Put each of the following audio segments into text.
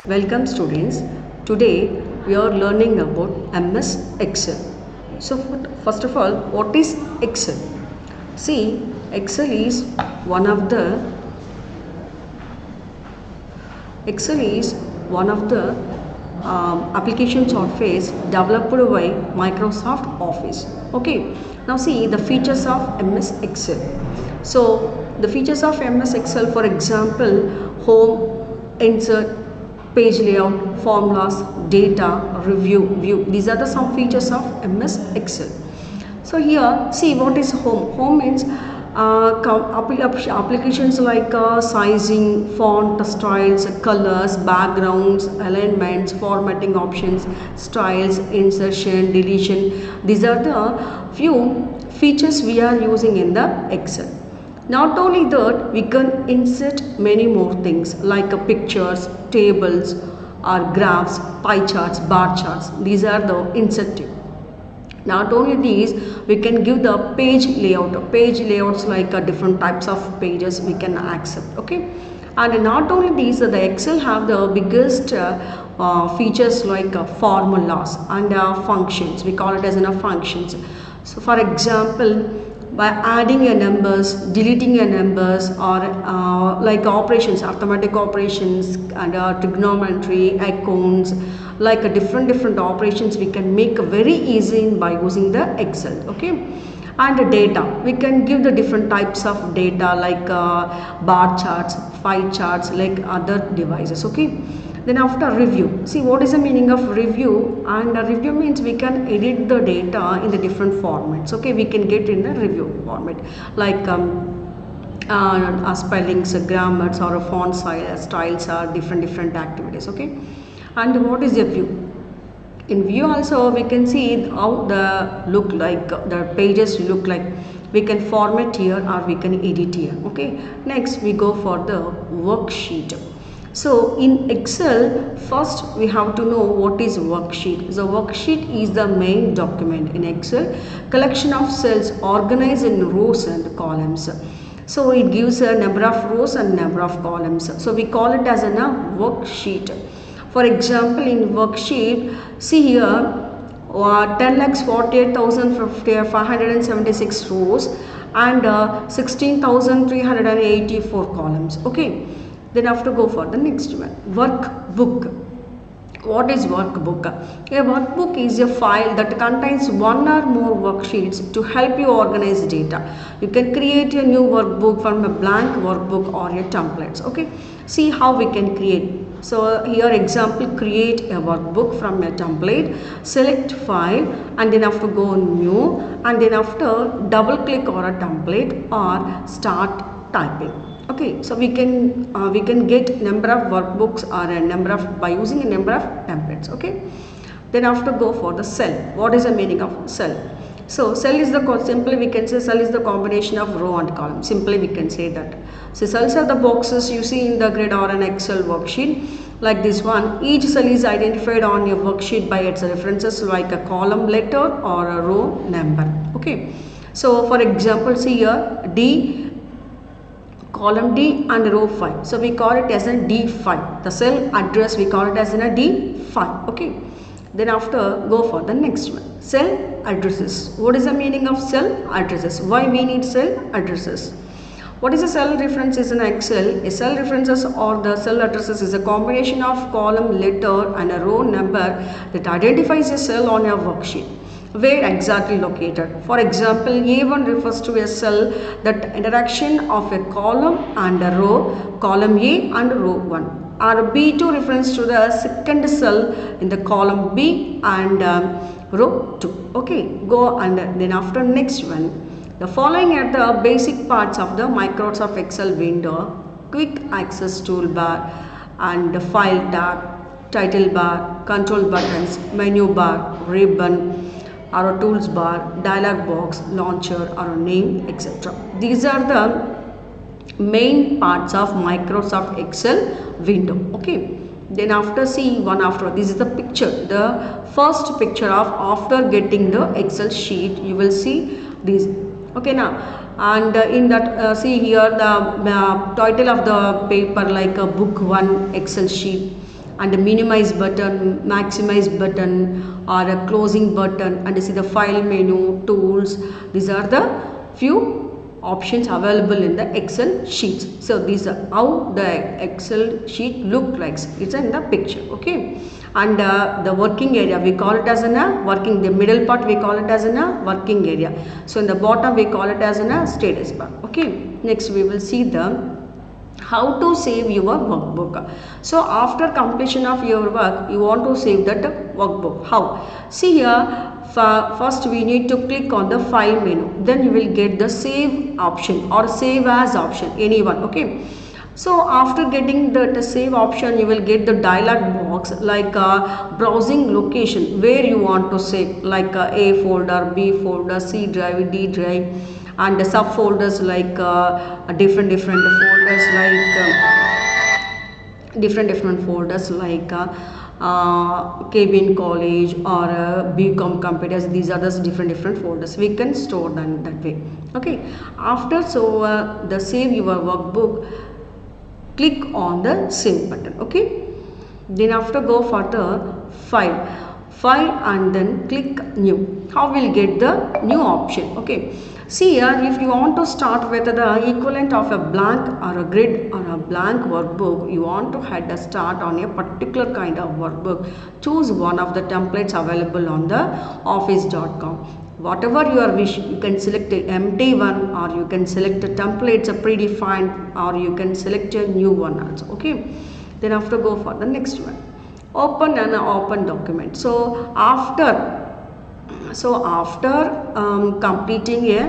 Welcome students. Today we are learning about MS Excel. So first of all, what is Excel? See, Excel is one of the application softwares developed by Microsoft Office. Okay. Now see the features of MS Excel. So the features of MS Excel, for example, home, insert, page layout, formulas, data, review, view. These are the some features of MS Excel. So here, see what is home. Home means applications like sizing, font, styles, colors, backgrounds, alignments, formatting options, styles, insertion, deletion. These are the few features we are using in the Excel. Not only that, we can insert many more things like pictures, tables, or graphs, pie charts, bar charts. These are the insertive. Not only these, we can give the page layout. Page layouts like different types of pages we can accept. Okay, and not only these, the Excel have the biggest features like formulas and functions. We call it as functions. So, for example, by adding a numbers, deleting a numbers, or like operations, arithmetic operations, and trigonometry, accounts, like different operations we can make very easy by using the Excel. Okay, and data, we can give the different types of data like bar charts, pie charts, like other devices. Okay. Then after review, see what is the meaning of review? And review means we can edit the data in the different formats. Okay, we can get in the review format like spellings, grammars, or font styles are different activities. Okay, and what is the view? In view also we can see how the look like, the pages look like. We can format here or we can edit here. Okay, next we go for the worksheet. So in Excel, first we have to know what is worksheet. The worksheet is the main document in Excel, collection of cells organized in rows and columns. So it gives a number of rows and number of columns. So we call it as a worksheet. For example, in worksheet, see here 10,48,576 rows and 16,384 columns. Okay. Then have to go for the next one, workbook. What is workbook? A workbook is a file that contains one or more worksheets to help you organize data. You can create a new workbook from a blank workbook or a templates. Okay, see how we can create. So here example, create a workbook from a template, select file, and then have to go new, and then after double click on a template or start typing. Okay, so we can get number of workbooks or a number of by using a number of templates. Okay, then after go for the cell. What is the meaning of cell? So cell is the simply we can say cell is the combination of row and column. Simply we can say that. So cells are the boxes you see in the grid or an Excel worksheet. Like this one, each cell is identified on your worksheet by its references like a column letter or a row number. Okay, so for example, see here D, column D and row 5. So we call it as a D5. The cell address we call it as a D5. Okay. Then after go for the next one. Cell addresses. What is the meaning of cell addresses? Why we need cell addresses? What is a cell reference is in Excel? A cell references or the cell addresses is a combination of column, letter and a row number that identifies a cell on your worksheet. Where exactly located. For example, A1 refers to a cell that interaction of a column and a row, column A and row 1. Or B2 refers to the second cell in the column B and row 2. Okay, go and then after next one. The following are the basic parts of the Microsoft Excel window: quick access toolbar and the file tab, title bar, control buttons, menu bar, ribbon, or a tools bar, dialog box, launcher, or a name, etc. These are the main parts of Microsoft Excel window. Okay. Then after see one after, this is the picture, the first picture of after getting the Excel sheet. You will see this. Okay now, and in that see here the title of the paper like a book 1 Excel sheet, and a minimize button, maximize button, or a closing button, and see the file menu, tools. These are the few options available in the Excel sheets. So these are how the Excel sheet look like. It's in the picture. Okay, and the working area, we call it as in a working, the middle part we call it as in a working area. So in the bottom we call it as in a status bar. Okay, next we will see the how to save your workbook. So after completion of your work, you want to save that workbook. How? See here, first we need to click on the file menu, then you will get the save option or save as option, anyone. Okay, so after getting the save option, you will get the dialog box like browsing location where you want to save, like A folder, B folder, C drive, D drive, and the subfolders like different folders like K.B.N college or B.Com computers. These are the different folders we can store them that way. Okay, after the save your workbook, click on the save button. Okay, then after go for the file and then click new. How will get the new option? Okay, see here, if you want to start with the equivalent of a blank or a grid or a blank workbook, you want to head a start on a particular kind of workbook, choose one of the templates available on the office.com. Whatever you are wish, you can select an empty one, or you can select a templates a predefined, or you can select a new one also. Okay, then after go for the next one, open an open document. So after completing a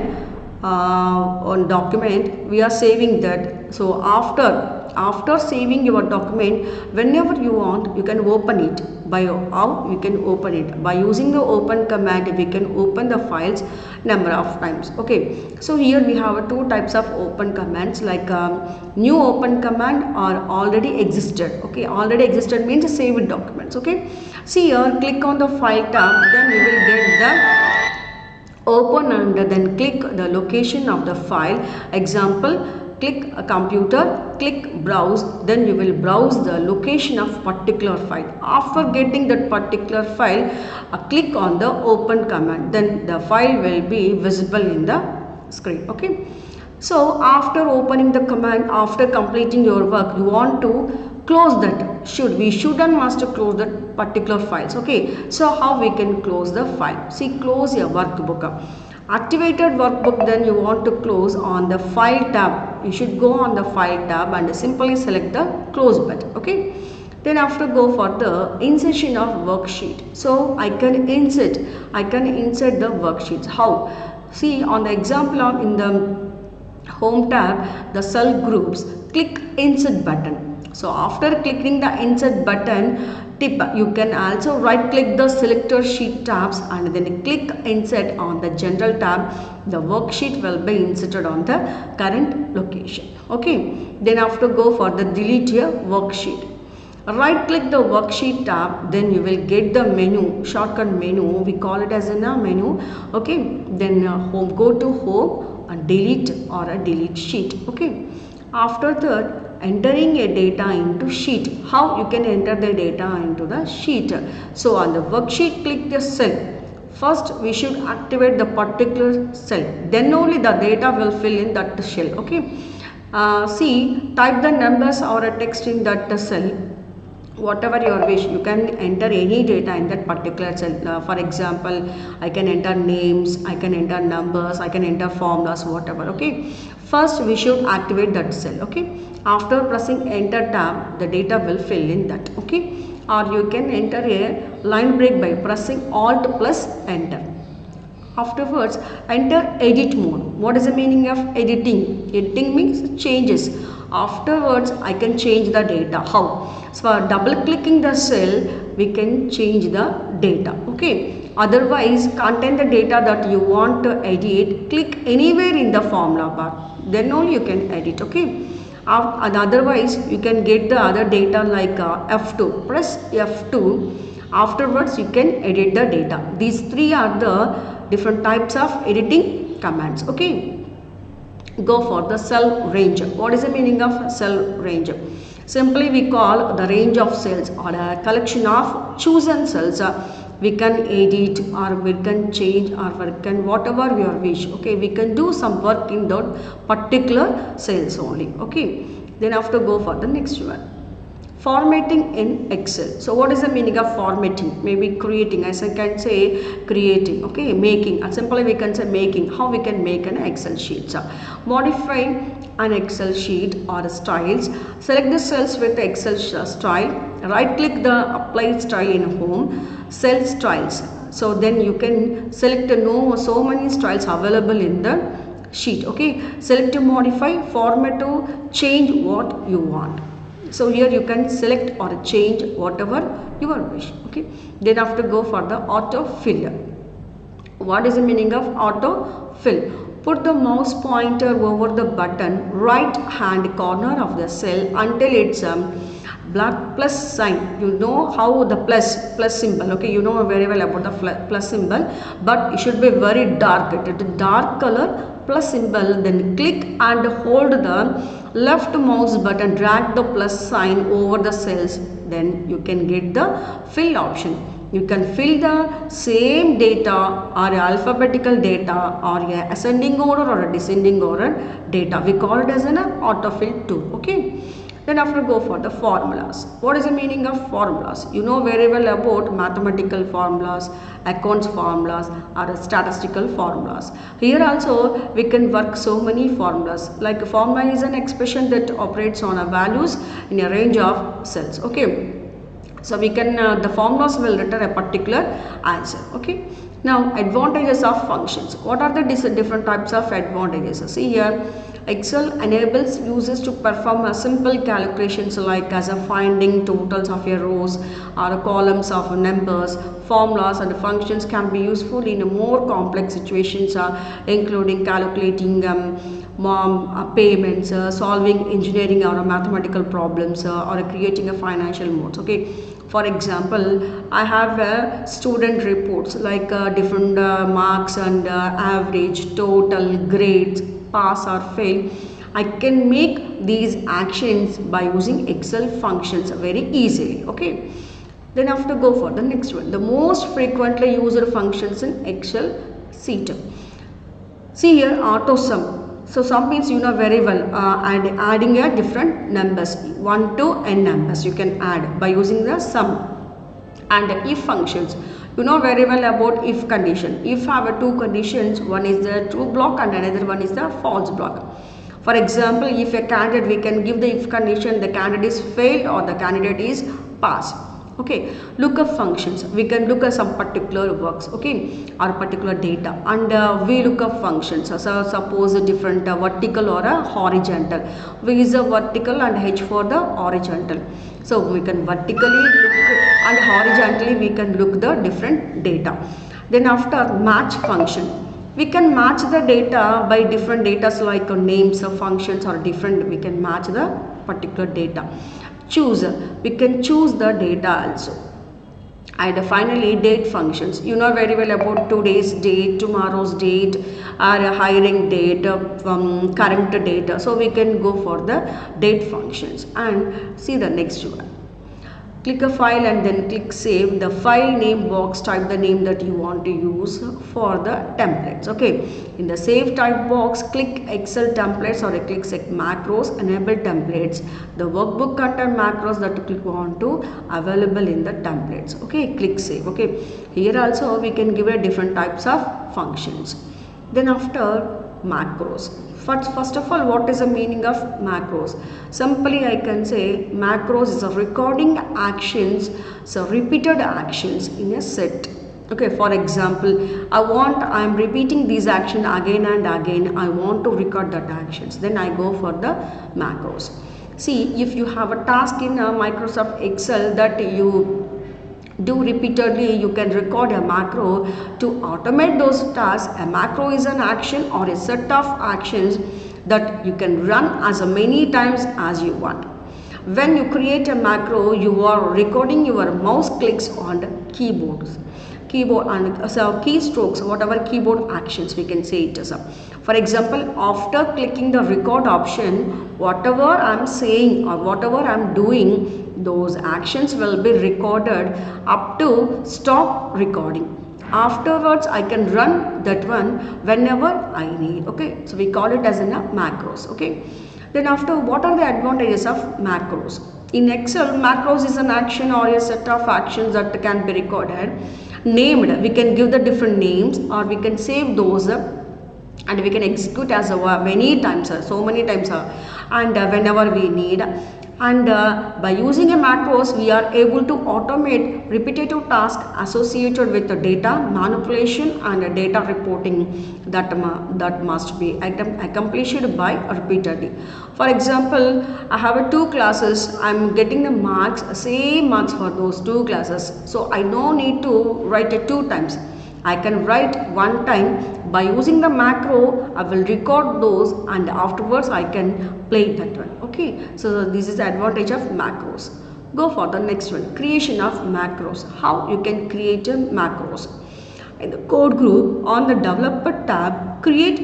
document, we are saving that. So after saving your document, whenever you want, you can open it. By how you can open it? By using the open command, we can open the files number of times. Okay, so here we have two types of open commands, like new open command or already existed. Okay, already existed means saved documents. Okay, see here, click on the file tab, then you will get the open and then click the location of the file. Example, click a computer, click browse, then you will browse the location of particular file. After getting that particular file, click on the open command, then the file will be visible in the screen. Okay, so after opening the command, after completing your work, you want to close that. We should and must close that particular files. Okay, so how we can close the file? See, close your workbook. Activated workbook, then you want to close on the file tab. You should go on the file tab and simply select the close button. Okay, then after go for the insertion of worksheet. So I can insert the worksheets. How? See, on the example of in the home tab, the cell groups, click insert button. So after clicking the insert button, tip, you can also right click the selector sheet tabs and then click insert on the general tab. The worksheet will be inserted on the current location. Okay, then after go for the delete your worksheet. Right click the worksheet tab, then you will get the menu, shortcut menu, we call it as in a menu. Okay, then home, go to home and delete or a delete sheet. Okay, after that, entering a data into sheet. How you can enter the data into the sheet? So on the worksheet, click the cell. First we should activate the particular cell, then only the data will fill in that cell. Okay, see, type the numbers or a text in that cell. Whatever your wish, you can enter any data in that particular cell. For example, I can enter names, I can enter numbers, I can enter formulas, whatever. Okay, first we should activate that cell. Okay, after pressing enter tab, the data will fill in that. Okay, or you can enter a line break by pressing alt plus enter. Afterwards, enter edit mode. What is the meaning of editing? Editing means changes. Afterwards, I can change the data. How? So, double clicking the cell, we can change the data. Okay. Otherwise, contain the data that you want to edit, click anywhere in the formula bar. Then only you can edit. Okay. And otherwise, you can get the other data like F2. Press F2. Afterwards, you can edit the data. These three are the different types of editing commands. Okay. Go for the cell range. What is the meaning of cell range? Simply we call the range of cells or a collection of chosen cells. We can edit or we can change or we can whatever we wish. Okay, we can do some work in that particular cells only. Okay, then have to go for the next one. Formatting in Excel. So what is the meaning of formatting? Maybe creating, as I can say creating, okay, making, and simply we can say making. How we can make an Excel sheet? So, modify an Excel sheet or styles. Select the cells with the Excel style. Right click the apply style in home, cell styles. So then you can select so many styles available in the sheet. Okay, select to modify, format to change what you want. So here you can select or change whatever you wish. Okay, then have to go for the auto fill. What is the meaning of auto fill? Put the mouse pointer over the button right hand corner of the cell until it's black plus sign. You know how the plus symbol. Okay, you know very well about the plus symbol, but it should be very dark. It is dark color plus symbol. Then click and hold the left mouse button, drag the plus sign over the cells, then you can get the fill option. You can fill the same data or alphabetical data or a ascending order or a descending order data. We call it as an autofill tool. Okay. Then after go for the formulas. What is the meaning of formulas? You know very well about mathematical formulas, accounts formulas or statistical formulas. Here also we can work so many formulas. Like a formula is an expression that operates on a values in a range of cells. Okay. So we can the formulas will return a particular answer. Okay. Now advantages of functions. What are the different types of advantages? See here, Excel enables users to perform a simple calculations like as a finding totals of your rows or columns of numbers. Formulas and functions can be useful in a more complex situations including calculating payments, solving engineering or mathematical problems or creating a financial modes. Okay. For example, I have student reports like different marks and average, total, grades, pass or fail. I can make these actions by using Excel functions very easily. Okay. Then I have to go for the next one. The most frequently used functions in Excel sheet. See here, auto sum. So sum means you know very well and adding a different numbers 1 to n numbers you can add by using the sum. And if functions, you know very well about if condition. If have two conditions, one is the true block and another one is the false block. For example, if a candidate, we can give the if condition, the candidate is failed or the candidate is passed. Okay, lookup functions, we can look at some particular works, okay, or particular data, and VLOOKUP functions. So suppose a different vertical or a horizontal. V is a vertical and H for the horizontal. So we can vertically look and horizontally we can look the different data. Then after match function, we can match the data by different data like names of functions or different, we can match the particular data. Choose, we can choose the data also. And finally date functions, you know very well about today's date, tomorrow's date, or hiring date, current data. So we can go for the date functions and see the next one. Click a file and then click save. The file name box, type the name that you want to use for the templates. Okay, in the save type box, click Excel templates or click set macros, enable templates. The workbook content macros that you want to available in the templates. Okay, click save. Okay, here also we can give a different types of functions. Then after macros. First of all, what is the meaning of macros? Simply I can say macros is a recording actions, so repeated actions in a set. Okay, for example, I am repeating these actions again and again. I want to record that actions. Then I go for the macros. See, if you have a task in Microsoft Excel that you do repeatedly, you can record a macro to automate those tasks. A macro is an action or a set of actions that you can run as many times as you want. When you create a macro, you are recording your mouse clicks on the keyboard. keyboard and keystrokes, whatever keyboard actions we can say it as. For example, after clicking the record option, whatever I am saying or whatever I am doing, those actions will be recorded up to stop recording. Afterwards, I can run that one whenever I need. Okay, so we call it as in a macros. Okay, then after, what are the advantages of macros? In Excel, macros is an action or a set of actions that can be recorded, named. We can give the different names or we can save those and we can execute as many times, so many times, and whenever we need. And by using a macros, we are able to automate repetitive tasks associated with the data manipulation and data reporting that must be accomplished by repeatedly. For example, I have two classes. I am getting the marks, same marks for those two classes. So I don't need to write it two times. I can write one time. By using the macro, I will record those and afterwards I can play that one. Okay, so this is the advantage of macros. Go for the next one, creation of macros. How you can create a macros? In the code group, on the developer tab, click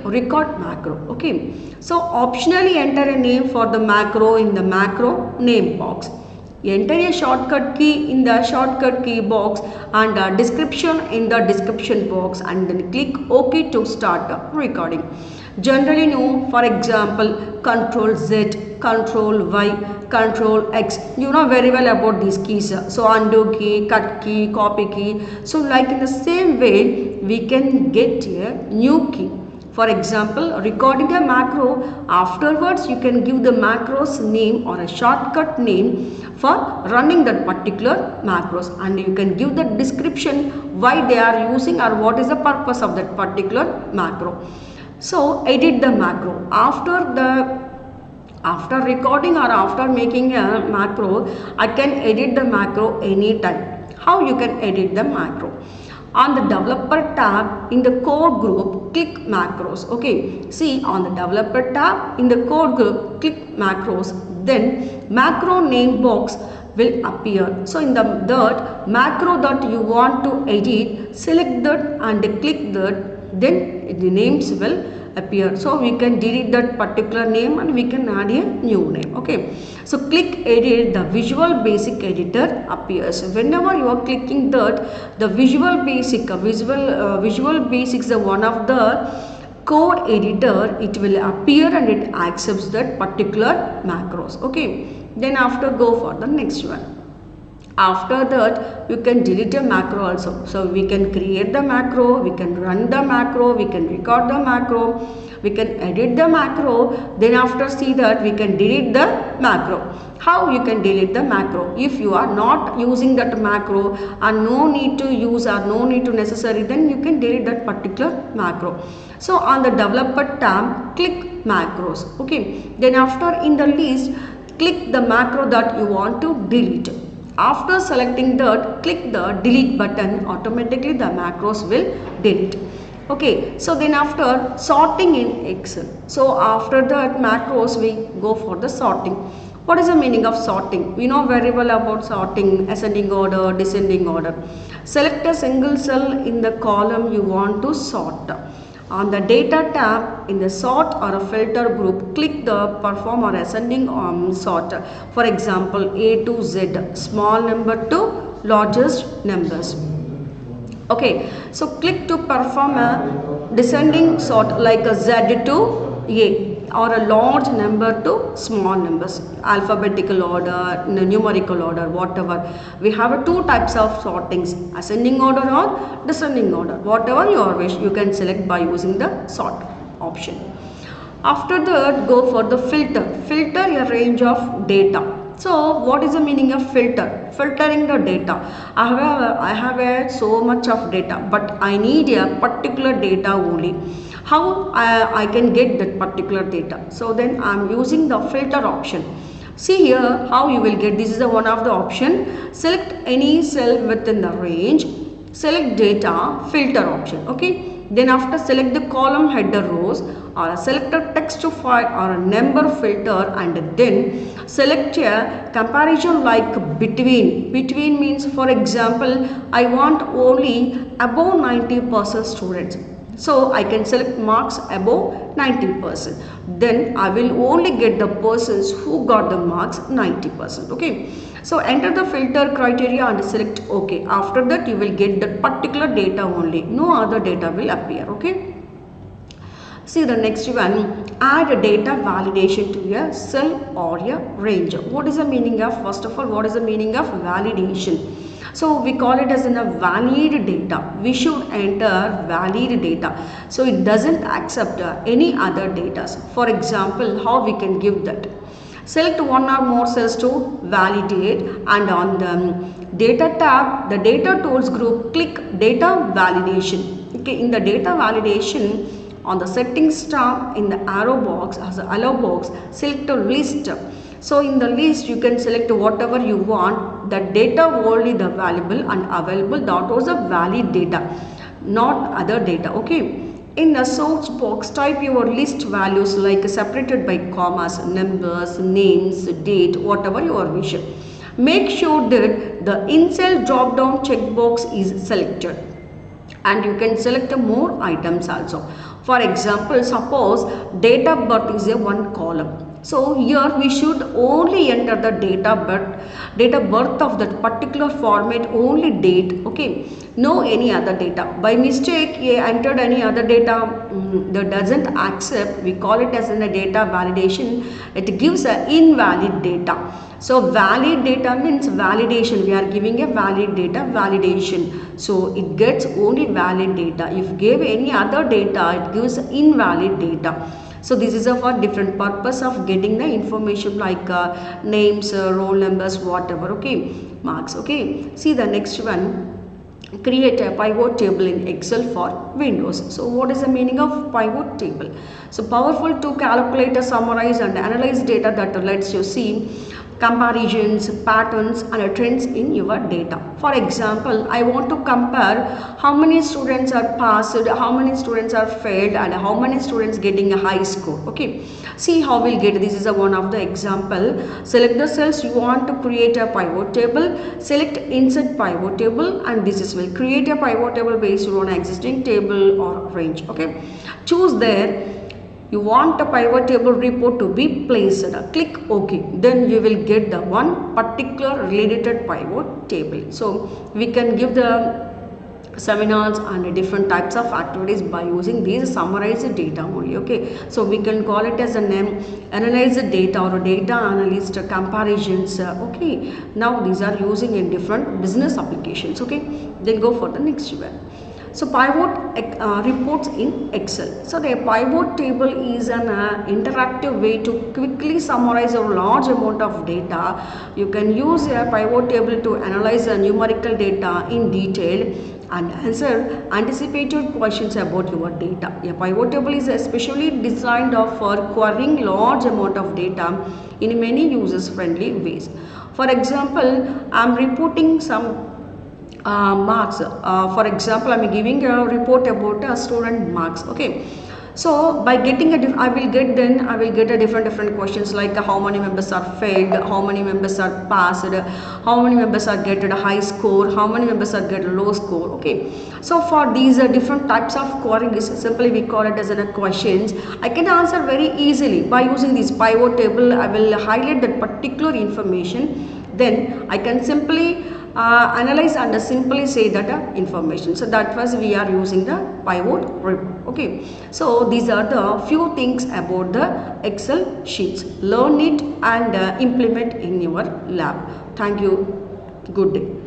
record macro. Okay, so optionally enter a name for the macro in the macro name box. Enter a shortcut key in the shortcut key box and a description in the description box, and then click OK to start recording. Generally know, for example, Ctrl Z, Ctrl Y, Ctrl X. You know very well about these keys. So undo key, cut key, copy key. So like in the same way, we can get a new key. For example, recording a macro, afterwards you can give the macros name or a shortcut name for running that particular macros, and you can give the description why they are using or what is the purpose of that particular macro. So edit the macro. After recording or after making a macro, I can edit the macro anytime. How you can edit the macro? On the developer tab in the code group, click macros. Okay, see on the developer tab in the code group, click macros. Then macro name box will appear. So in that macro that you want to edit, select that and click that, then the names will appear. So we can delete that particular name and we can add a new name. Okay, so click edit, the Visual Basic editor appears. Whenever you are clicking that, the Visual Basic is the one of the code editor, it will appear and it accepts that particular macros. Okay, then after go for the next one. After that, you can delete a macro also. So we can create the macro, we can run the macro, we can record the macro, we can edit the macro. Then after see that we can delete the macro. How you can delete the macro? If you are not using that macro and no need to use or no need to necessary, then you can delete that particular macro. So on the developer tab, click macros. Okay, then after in the list, click the macro that you want to delete. After selecting that, click the delete button, automatically the macros will delete. Okay, so then after sorting in Excel. So after that macros, we go for the sorting. What is the meaning of sorting? We know very well about sorting, ascending order, descending order. Select a single cell in the column you want to sort. On the data tab in the sort or a filter group, click the perform or ascending sort. For example, A to Z, small number to largest numbers. Okay, so click to perform a descending sort like a Z to A, or a large number to small numbers, alphabetical order, numerical order, whatever. We have two types of sortings, ascending order or descending order. Whatever your wish, you can select by using the sort option. After that, go for the filter. Filter a range of data. So what is the meaning of filter? Filtering the data. I have so much of data, but I need a particular data only. How I can get that particular data? So then I am using the filter option. See here how you will get. This is the one of the option. Select any cell within the range. Select data, filter option. Okay. Then after select the column header rows or select a text file or a number filter, and then select a comparison like between. Between means, for example, I want only above 90% students. So I can select marks above 90%. Then I will only get the persons who got the marks 90%. Okay. So enter the filter criteria and select OK. After that you will get that particular data only. No other data will appear. Okay. See the next one, add data validation to a cell or a range. What is the meaning of, first of all, what is the meaning of validation? So we call it as in a valid data. We should enter valid data. So it doesn't accept any other data. For example, how we can give that? Select one or more cells to validate, and on the data tab, the data tools group, click data validation. Okay, in the data validation, on the settings tab in the arrow box, as a allow box, select a list. So in the list you can select whatever you want. The data only the valuable and available, that was a valid data, not other data. Okay. In the search box, type your list values like separated by commas, numbers, names, date, whatever you wish. Make sure that the in-cell drop-down checkbox is selected, and you can select more items also. For example, suppose date of birth is a one column. So here we should only enter the date of birth of that particular format, only date. Okay, no any other data. By mistake you entered any other data that doesn't accept, we call it as in a data validation. It gives a invalid data. So valid data means validation. We are giving a valid data validation. So it gets only valid data. If gave any other data, it gives invalid data. So this is for different purpose of getting the information like names, roll numbers, whatever. Okay, marks. Okay, see the next one. Create a pivot table in Excel for Windows. So what is the meaning of pivot table? So powerful to calculate, summarize and analyze data that lets you see comparisons, patterns and trends in your data. For example, I want to compare how many students are passed, how many students are failed, and how many students getting a high score. Okay, see how we'll get. This is a one of the example. Select the cells you want to create a pivot table. Select insert pivot table, and this is will create a pivot table based on existing table or range. Okay, choose there you want a pivot table report to be placed. Click OK. Then you will get the one particular related pivot table. So we can give the seminars and different types of activities by using these summarized data only. Okay, so we can call it as a name analyze the data or data analyst comparisons. Okay, now these are using in different business applications. Okay, then go for the next one. So pivot reports in Excel. So the pivot table is an interactive way to quickly summarize a large amount of data. You can use a pivot table to analyze a numerical data in detail and answer anticipated questions about your data. A pivot table is especially designed for querying large amount of data in many users-friendly ways. For example, I am reporting some marks. For example, I am giving a report about a student marks. Okay, so by getting I will get a different questions like how many members are failed, how many members are passed, how many members are getting a high score, how many members are getting low score. Okay, so for these different types of queries, simply we call it as a questions. I can answer very easily by using this pivot table. I will highlight that particular information, then I can simply analyze and simply say that information. So that was we are using the pivot report. Okay, so these are the few things about the Excel sheets. Learn it and implement in your lab. Thank you. Good day.